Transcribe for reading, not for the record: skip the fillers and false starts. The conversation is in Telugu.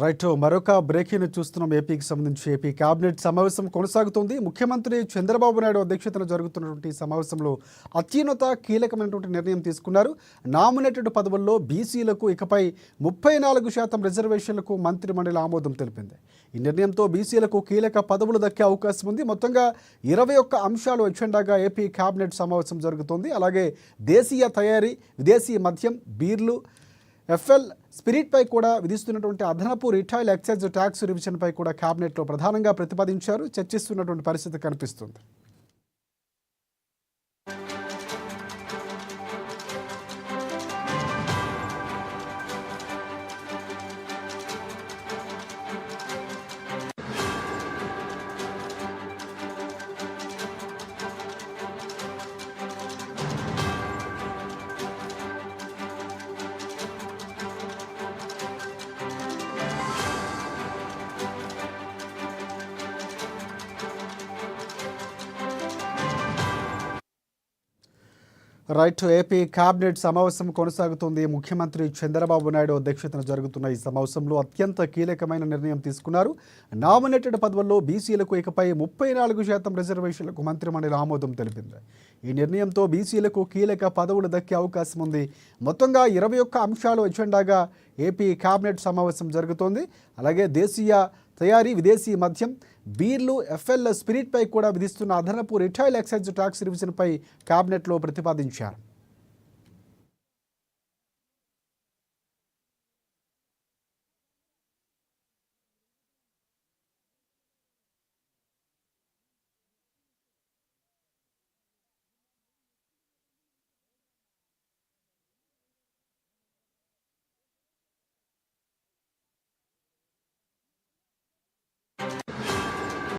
రైట్ మరొక బ్రేకింగ్ చూస్తున్నాం. ఏపీకి సంబంధించి ఏపీ కేబినెట్ సమావేశం కొనసాగుతుంది. ముఖ్యమంత్రి చంద్రబాబు నాయుడు అధ్యక్షతన జరుగుతున్నటువంటి సమావేశంలో అత్యున్నత కీలకమైనటువంటి నిర్ణయం తీసుకున్నారు. నామినేటెడ్ పదవుల్లో బీసీలకు ఇకపై 34% రిజర్వేషన్లకు మంత్రిమండలి ఆమోదం తెలిపింది. ఈ నిర్ణయంతో బీసీలకు కీలక పదవులు దక్కే అవకాశం ఉంది. మొత్తంగా 21 అంశాలు ఎజెండాగా ఏపీ కేబినెట్ సమావేశం జరుగుతోంది. అలాగే దేశీయ తయారీ, విదేశీ మద్యం, బీర్లు, ఎఫ్ఎల్ స్పిరిట్పై కూడా విధిస్తున్నటువంటి అదనపు రిటైల్ ఎక్సైజ్ ట్యాక్స్ రివిజన్పై కూడా కేబినెట్లో ప్రధానంగా ప్రతిపాదించారు. చర్చిస్తున్నటువంటి పరిస్థితి కనిపిస్తుంది. రైట్ ఏపీ కేబినెట్ సమావేశం కొనసాగుతుంది. ముఖ్యమంత్రి చంద్రబాబు నాయుడు అధ్యక్షతన జరుగుతున్న ఈ సమావేశంలో అత్యంత కీలకమైన నిర్ణయం తీసుకున్నారు. నామినేటెడ్ పదవుల్లో బీసీలకు ఇకపై 34% రిజర్వేషన్లకు మంత్రిమండలి ఆమోదం తెలిపింది. ఈ నిర్ణయంతో బీసీలకు కీలక పదవులు దక్కే అవకాశం ఉంది. మొత్తంగా 21 అంశాలు ఎజెండాగా ఏపీ కేబినెట్ సమావేశం జరుగుతోంది. అలాగే దేశీయ తయారీ, విదేశీ మద్యం, బీర్లు, ఎఫ్ఎల్ స్పిరిట్పై కూడా విధిస్తున్న అదనపు రిటైల్ ఎక్సైజ్ ట్యాక్స్ రివిజన్పై కేబినెట్లో ప్రతిపాదించారు.